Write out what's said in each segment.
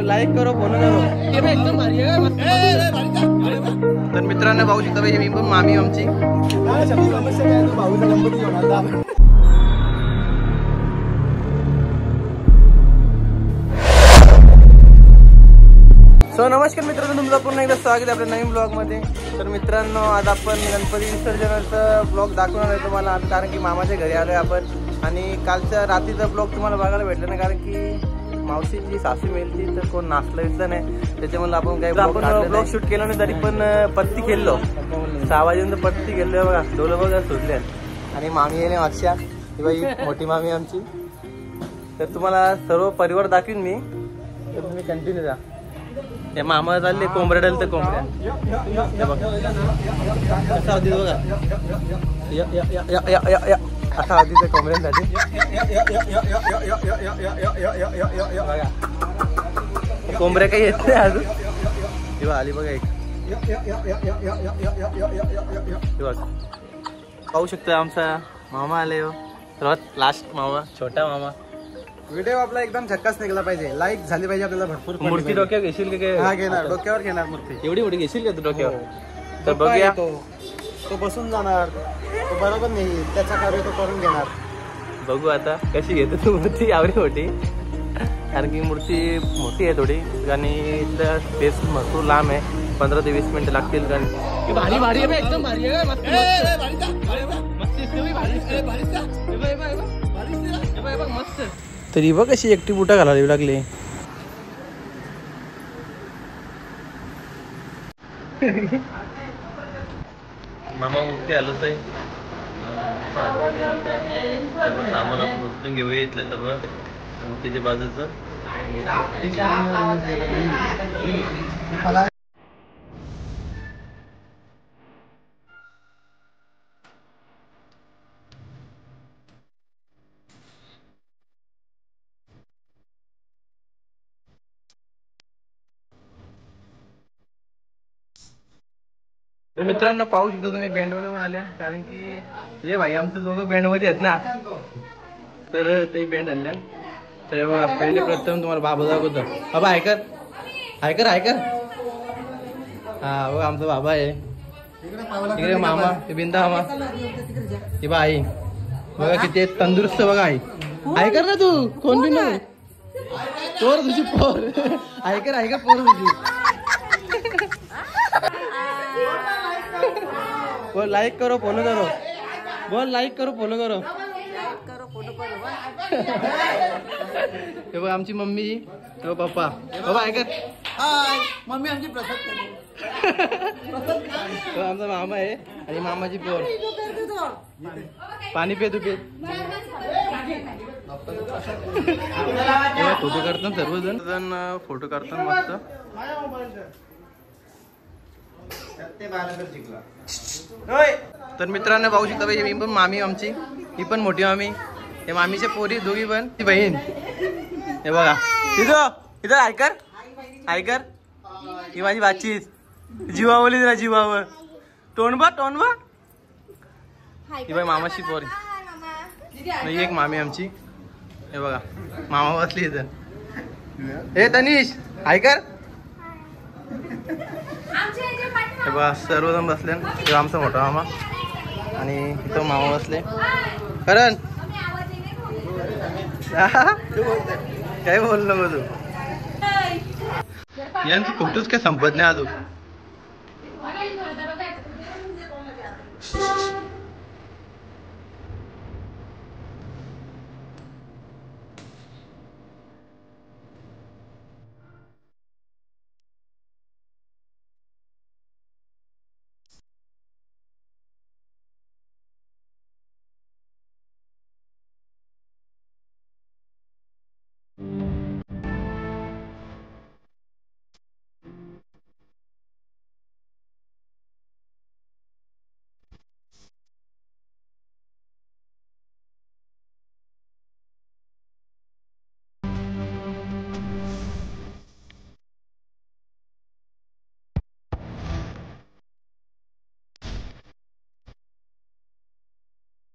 Like करो follow करो। तर मित्रांनो भाऊ शकता मी पण मामी आमची सो नमस्कार मित्रांनो, तुमचं पुन्हा एकदा स्वागत आहे आपल्या नवीन ब्लॉग मध्ये। तर मित्रांनो आज आपण गणपती विसर्जनाचा ब्लॉग दाखवणार आहे तुम्हाला, कारण की मामाच्या घरी आलोय आपण। आणि कालच्या रात्रीचा ब्लॉग तुम्हाला बघायला भेटला नाही, कारण की मावशीची सासू मेलती तर कोण नाचलं इथलं नाही, त्याच्यामुळे आपण काही ब्लॉग शूट केलं नाही। तरी पण पत्ती खेळलो 6 वाजेपर्यंत पत्ती खेळलो बघा, डोलं बघा सुटले। आणि मामी आहे ना मागच्या ही बाई मोठी मामी आमची, तर तुम्हाला सर्व परिवार दाखवीन मी, तर तुम्ही कंटिन्यू जा। ते मामा चालले कोंबड्या डाल तर कोंबड्या असा आधी बघा असा आधी त्या कोंबड्यांसाठी कोंबड्या काही येत नाही अजून। तेव्हा आली बघा एक, पाहू शकता आमचा मामा आले हो, सर्वात लास्ट मामा, छोटा मामा। व्हिडिओ आपला एकदम झक्कास निघाला पाहिजे, लाईक झाली पाहिजे आपल्याला भरपूर। मूर्ती डोक्यावर घेशील की? हा घेणार, डोक्यावर घेणार मूर्ती। एवढी मोठी घेशील का तू डोक्यावर? तर बघूया, तो बसून जाणार, तो बरोबर नाही, त्याचा कार्य तो करून घेणार। बघू आता कशी घेतो तू मूर्ती एवढी मोठी, कारण की मूर्ती मोठी आहे थोडी आणि इथलं स्पेस भरपूर लांब आहे, 15 ते 20 मिनिटं लागतील। कारण भारी भारी आहे एकदम भारी आहे, मस्त। तरी बघ कशी एकटी बुटा घालावी लागली। मामा मूर्ती आलोच आहे, सामान आपण उचलून घेऊया इथलं सगळं मूर्तीच्या बाजूचं। मित्रांनो पाहू शकता तुम्ही बँडमध्ये आल्या, कारण की हे भाई आमचं दोघं बँडमध्ये आहेत ना, तर ते बँड आणल्या। तर पहिले प्रथम तुम्हाला बाबा दाखवतो। बाबा ऐकर ऐकर ऐकर, हा बघा आमचा बाबा आहे, इकडे मामा बिंदा मामा, ही बा आई बघा किती तंदुरुस्त बघा आई। ऐकर ना तू, कोण बी नाही पोर तुझी, पोर ऐकर ऐकर पोर तुझी। बोल लाइक करो फॉलो करो, बोल लाइक करो फॉलो करो। हे बघ आमची मम्मी, हे पप्पा, बाबा ऐकत हाय मम्मी आमची प्रसाद तो आमचा मामा आहे आणि मामाची पोर। पाणी पे तू पे, फोटो काढतात सर्वजण फोटो काढतात मस्त। तर मित्रांनो पाहू शकता मी पण मामी आमची, ही पण मोठी मामी, हे मामीच्या पोरी दोघी पण, ती बहीण। हे बघा तिथं इथं ऐकर ऐकर, ही माझी बाची जीवावली ना जीवावर, टोनबा टोनबा, ही बाई मामाची पोरी, ही एक मामी आमची। हे बघा मामा बसली इथं, हे तनिष ऐकर, हे बघा सर्वजण बसले, आमचा मोठा मामा आणि इथं मामा बसले। करण काय बोललो मग तू, यांचं फोटोच काय संपत नाही अजून।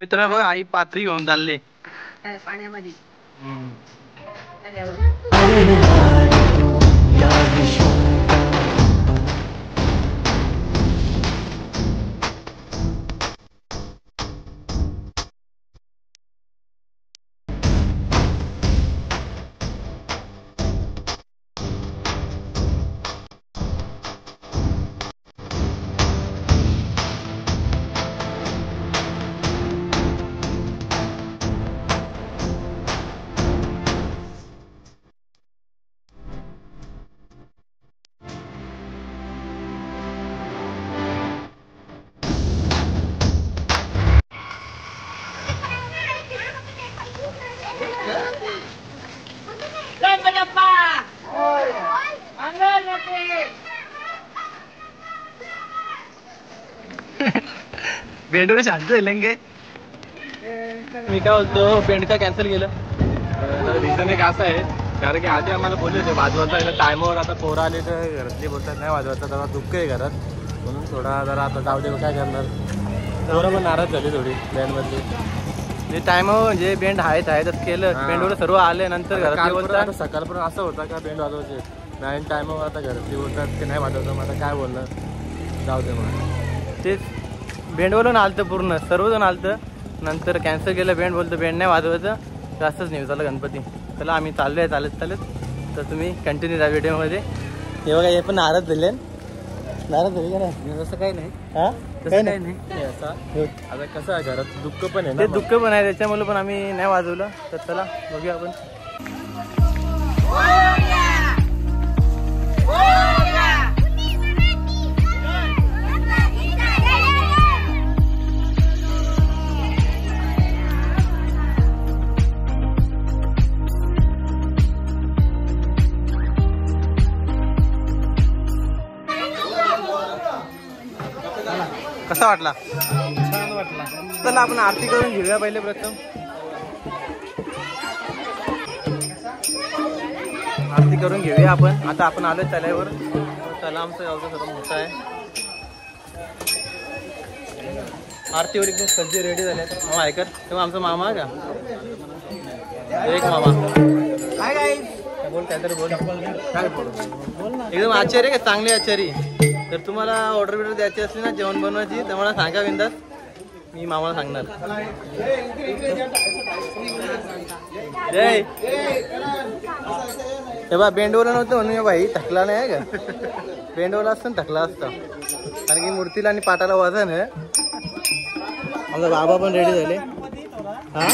मित्र बघ आई पात्री घेऊन चालले पाण्यामध्ये। बेंडूला शांत झालेंगे. मी काय बोलतो बेंड का कॅन्सल केलं? रिझन एक असं आहे कारण की आधी आम्हाला बोलले होते वाजवायचा टायमावर. आता पोरं आले तर घरातले बोलतात नाही वाजवायचा, जरा दुःख आहे घरात म्हणून थोडा जरा आता जाऊ दे काय करणार. पोरं पण नाराज झाली थोडी बँडमधली. जे टाइम म्हणजे बेंड आहेत आहेतच केलं. बेंडवर सर्व आले नंतर घरातले बोलतात. सकाळपर्यंत असं होता का बेंड वाजवायचे नाही टायमावर. आता घरातले बोलतात की नाही वाजवतं. मग आता काय बोलणार, जाऊ दे मग. तेच बेंडवरून आलतं पूर्ण सर्वजण आलतं. नंतर कॅन्सल केलं बेंड. बोलतं बेंड नाही वाजवायचं. जास्तच न्यूज झालं गणपती. चला आम्ही चाललो आहे चालत तर तुम्ही कंटिन्यू राहा व्हिडिओमध्ये. हे बघा हे पण नाराज झाले. नाराज झाली का नाही? तसं काही नाही. हां काही नाही. आता कसं आहे घरात दुःख पण आहे ते दुःख पण आहे त्याच्यामुळे पण आम्ही नाही वाजवलं. तर चला बघूया आपण. कसा वाटला? छान वाटला. चला आपण आरती करून घेऊया पहिले प्रथम. आरती करून घेऊया आपण. आता आपण आलो तल्यावर. तला आमचं गावचं सर्व मोठं आहे. आरतीवर एकदम सज्ज रेडी झाले. मामा ऐकर तेव्हा आमचा मामा आहे का? एक मामा काय बोल काहीतरी बोल. काय बोल एकदम आचार्य का चांगले आचार्य. तर तुम्हाला ऑर्डर बिर्डर द्यायची असली ना जेवण बनवायची तर मला सांगा बिंदास. मी मामाला सांगणार. जय हे बा बेंडवला नव्हतं म्हणून बाई थकला नाही आहे का? बेंडवला असतं ना थकला असतं. कारण की मूर्तीला आणि पाटाला वजन आहे. आमचा बाबा पण रेडी झाले. हा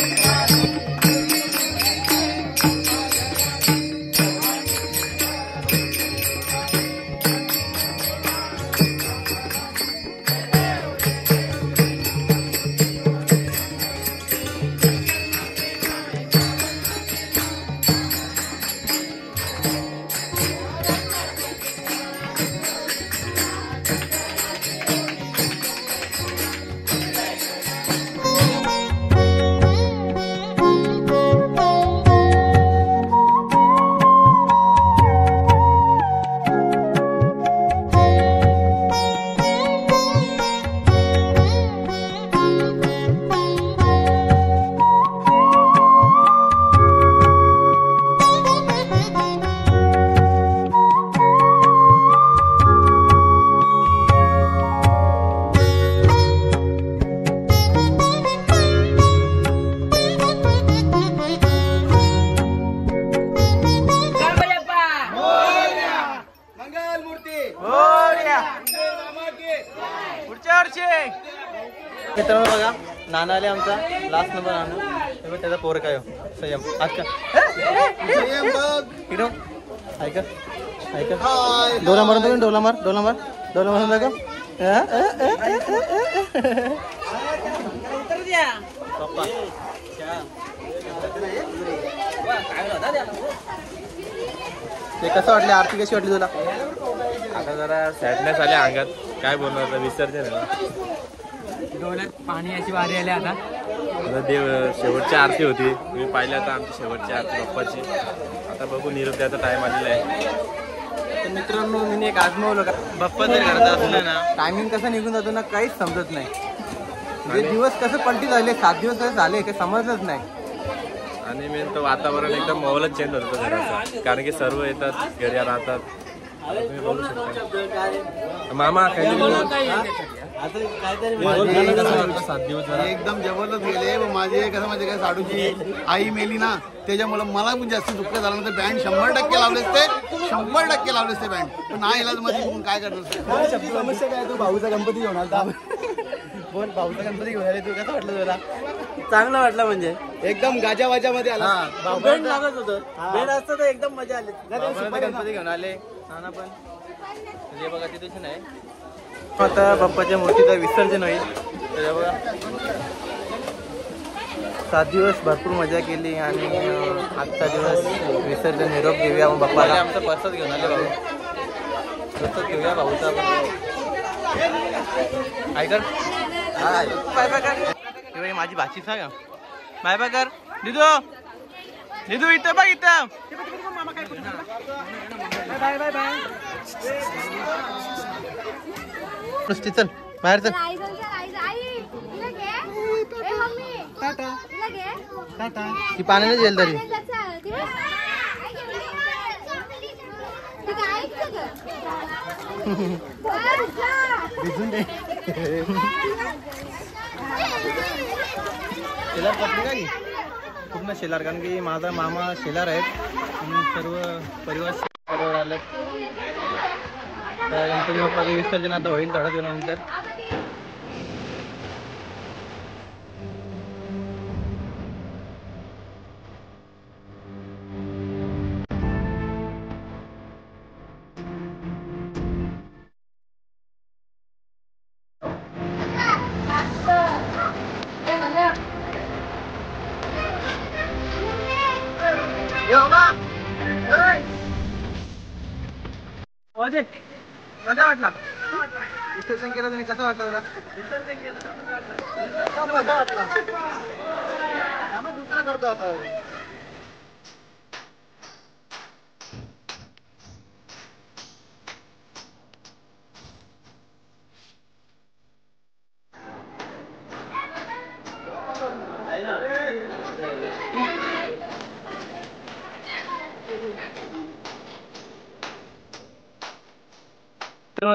मित्रांनो बघा नाना आले आमचा लास्ट नंबर नाना. त्याचा पोर काय हो संयम आज का इकडं ऐका ऐका डोला मारून बघ. डोला मार डोला मार डोला मारून बघा. पप्पा ते कसं वाटलं? आरती कशी वाटली तुला? आता जरा सॅडनेस आले अंगात. काय बोलणार विसर्जन आहे. डोळ्यात पाणी याची वारी आली. आता देव शेवटची आरती होती. मी पाहिलं आता आमची शेवटची आरती बाप्पाची. आता बघू निरोप द्यायचा टाइम आलेला आहे. तर मित्रांनो मी एक आजमावलं का बाप्पा जर घरात असलं ना टायमिंग कसं निघून जातो ना काहीच समजत नाही. म्हणजे दिवस कसं पलटी झाले 7 दिवस कसं झाले काही समजलंच नाही. आणि मेन तर वातावरण एकदम माहोलच चेंज होतं घराचं. कारण की सर्व येतात घरी राहतात. तुम्ही बोलू शकता मामा एकदम जबरदस्त गेले. माझे कसं म्हणजे काय साडूची आई मेली ना त्याच्यामुळे मला पण जास्त दुःख झालं. तर बँड 100% लावलेच ते 100% लावलेच ते बँड. पण नाही इलाज मध्ये काय करणार. समस्या काय? तू भाऊचा गणपती घेऊन आला. बोल भाऊचा गणपती घेऊन आले. तू कसं वाटलं तुला? चांगला वाटला म्हणजे एकदम गाजावाजामध्ये आला. बेंड लागत होतं. बेंड असतं तर एकदम मजा आली. गणपती घेऊन आले नाना पण. म्हणजे बघा तिथे नाही. आता बाप्पाच्या मूर्तीचं विसर्जन होईल. तर बघा 7 दिवस भरपूर मजा केली आणि आजचा दिवस विसर्जन निरोप घेऊया. मग बाप्पाला आमचा प्रसाद घेऊन आले. भाऊ प्रसाद घेऊया भाऊचा. ऐकर बाय बाय कर माझी भाची सांग बाय बाय कर दिदू दिदू इथं बघ इथं बाय बाय बाय चल बाहेर चल ती पाण्याने जेल तरी शेलार पटली का पूर्ण शेलार कारण की माझा मामा शेलार आहेत आणि सर्व परिवार आले गणपती बाप्पाचं विसर्जन आता होईल थोड्या दिवसानंतर कसा वाटला विसर्जन केलं तुम्ही कसं वाटलं जरा दुसरा करतो आता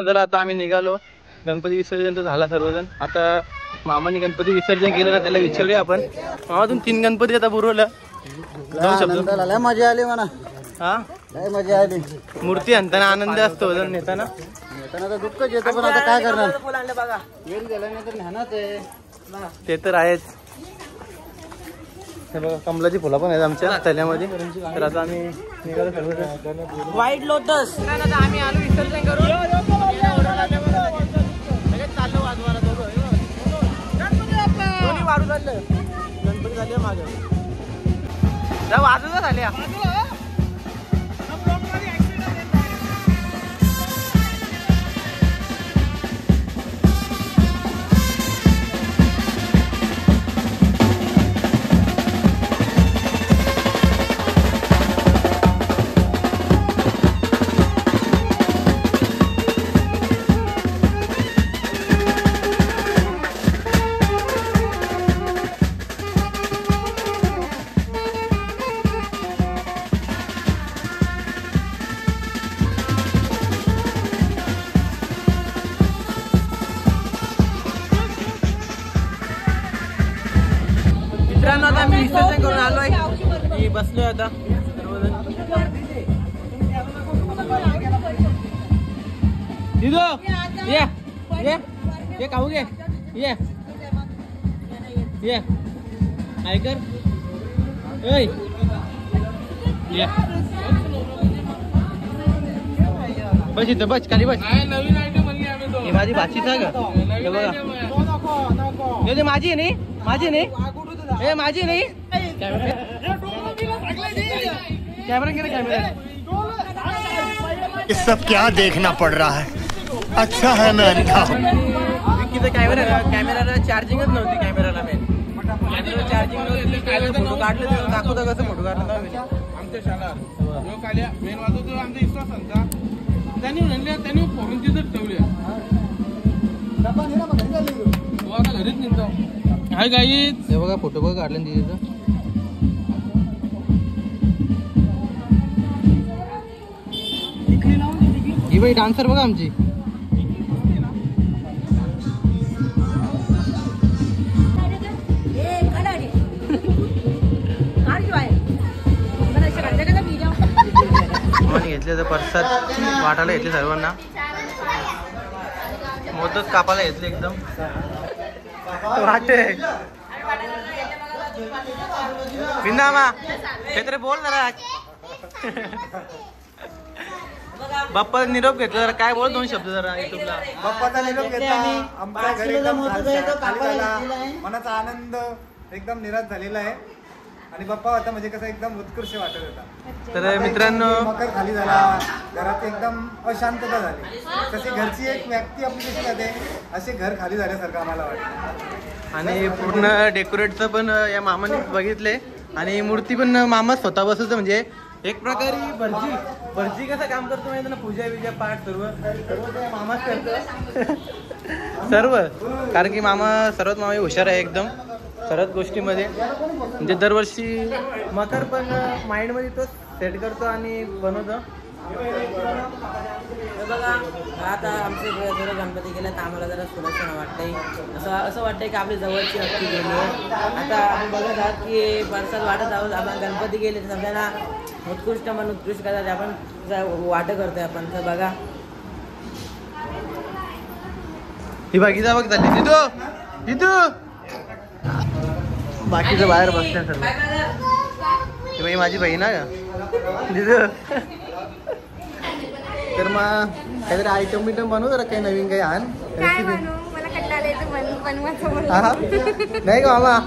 जरा आता आम्ही निघालो गणपती विसर्जन तर झाला सर्वजण आता मामाने गणपती विसर्जन केलं ना त्याला विचारूया आपण मामातून 3 गणपती आता पुरवलं मजा आली म्हणा हा काय मजा आली मूर्ती आणताना आनंद असतो नेताना नेताना तर दुःखच येतं पण आता काय करणार वेळ गेला नाही तर न्यानाच आहे ते तर आहेच हे बघा कमलाची फुलं पण आहेत आमच्या तल्यामध्ये तर आता आम्ही निघालो सर्व व्हाईट लोटस आता आम्ही आलो विसर्जन करून चाललो वाजवायला दोन्ही वाढू चाललं गणपती झाले माझ्या जा वाजूच झाल्या मित्रांनो आता आम्ही विसर्जन करून आलोय बसलोय आता दिदो ये खाऊ घे ये ऐकर बस इथं बस खाली बस ही माझी भाची सांग बघा हे माझी आहे नाही माझी नाही ए माझी नहीं कैमरा ये सब क्या देखना पड़ रहा है अच्छा है मैं अंधा हूं कॅमेराला चार्जिंगच नव्हती कॅमेराला चार्जिंग नव्हती फोटो काढले दाखवतो कसं फोटो काढला आमच्या शाळा मेन वाजवतो आमचा विश्वासांचा त्यांनी फोडून तिथंच ठेवले घरीच निघतो हाय गाईज हे बघा फोटो बघा काढले तिथं ही बाई डान्सर बघा आमची घेतले तर प्रसाद वाटायला घेतले सर्वांना मोदक कापायला घेतले एकदम वाटे बिंदामा काहीतरी बोल जरा बाप्पा निरोप घेतला जरा काय बोल 2 शब्द जरा युट्यूबला बाप्पाचा निरोप घेतला आमच्या घरी एकदम मनाचा आनंद एकदम निराश झालेला आहे आणि बाप्पा होता म्हणजे कसं एकदम उत्कृष्ट वाटत होता. तर मित्रांनो मकर खाली झाला, घरात एकदम अशांतता झाली. तशी घरची एक व्यक्ती आपली कशी राहते असे घर खाली झाल्यासारखं आम्हाला वाटतं. आणि पूर्ण डेकोरेटचं पण या मामाने बघितले आणि मूर्ती पण मामाच स्वतः बसवतो. म्हणजे एक प्रकारे भरजी कसं काम करतो माहिती ना, पूजा बिजा पाठ सर्व ते मामाच करतो. सर्व कारण की मामा सर्वात मामा हुशार आहे एकदम सर्वच गोष्टीमध्ये. म्हणजे दरवर्षी मकर पण माइंडमध्ये तो सेट करतो आणि बनवतो. बघा आता आमचे जरा गणपती गेला तर आम्हाला जरा सुरक्षण वाटतंय. असं वाटतंय की आपली जवळची व्यक्ती गेली आहे. आता आपण बघत आहात की बरसात वाटत आहोत. आपण गणपती गेले तर सगळ्यांना उत्कृष्ट म्हणून उत्कृष्ट करतात आपण वाट करतोय आपण. तर बघा ही बाकीचा बघ झाली तिथू बाकीचं बाहेर बसल्या सर्व. ही माझी बहीण आहे का तिथं. तर मग काहीतरी आयटम बिटम बनव जरा काही नवीन काही आण नाही का मामा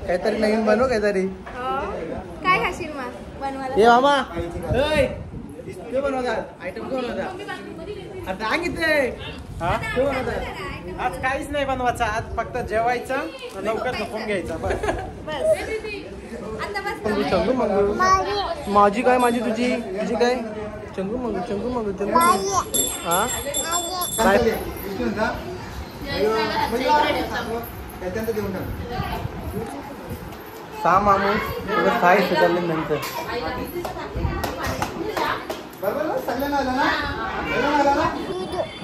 काहीतरी नवीन बनव काहीतरी. काय खाशील मग बनवायला? ये मामा ते बनवतात आयटम कोण बनवतात आता सांगितले आज काहीच नाही बनवायचं, आज फक्त जेवायचं लवकर झोपून घ्यायचं बस. चंगू मंगू माझी काय माझी तुझी काय चंगू मंगू हा काय सहा माणूस काय सुधारले नंतर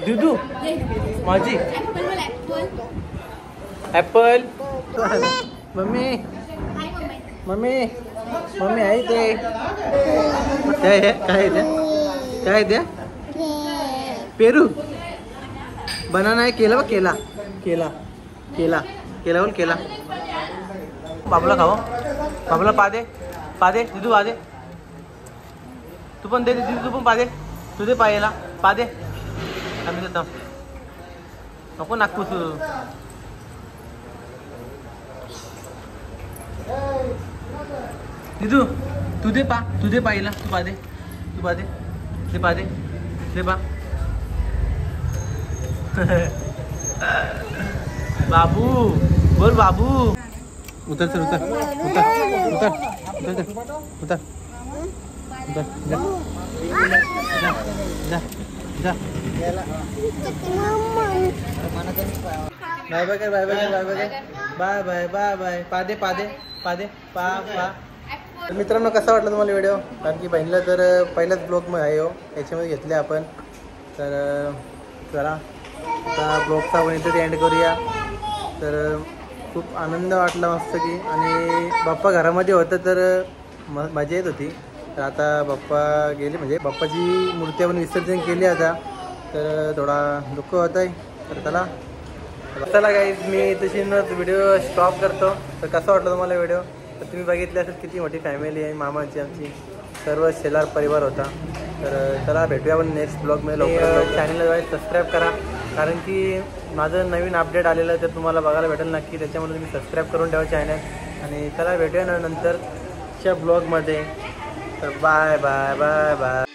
दुधू माझी ऍपल मम्मी मम्मी मम्मी आहे ते काय द्या पेरू बनाना आहे. केला बघ केला केला केला केला बोल केला. बाबूला खाव बाबूला पादे दिदू पादे तू पण दे दिदू तू पण पादे तू दे पायाला पादे आम्ही देतो नको नागपूस. दिदू तू दे पाहिला तू पादे दे पा बाबू बोल बाबू उतर सर उतर उतर उतर उतर उतर उतर जा जा बाय बाय कर bye bye bye bye bye bye bye पादे पा तर मित्रांनो कसा वाटला तुम्हाला व्हिडिओ. कारण की बहिणीला तर पहिल्याच ब्लॉगमध्ये आहे हो याच्यामध्ये घेतले आपण. तर चला आता ब्लॉगचा आपण इथे एंड करूया. तर खूप आनंद वाटला मस्त की आणि बाप्पा घरामध्ये होतं तर मजा येत होती. तर आता बाप्पा गेले म्हणजे बाप्पाची मूर्ती आपण विसर्जन केली आता. तर थोडा दुःख होत आहे. तर चला गाईज मी तशी व्हिडिओ स्टॉप करतो. तर कसा वाटला तुम्हाला व्हिडिओ. तर तुम्ही बघितले असेल किती मोठी फॅमिली आहे मामाची आमची सर्व शेलार परिवार होता. तर चला भेटूया आपण नेक्स्ट ब्लॉगमध्ये लवकर. चॅनलला सबस्क्राईब करा कारण की माझं नवीन अपडेट आलेलं आहे तर तुम्हाला बघायला भेटेल नक्की. त्याच्यामुळे तुम्ही सबस्क्राईब करून ठेवा चॅनल. आणि चला भेटूया ना नंतरच्या ब्लॉगमध्ये. तर बाय बाय बाय बाय.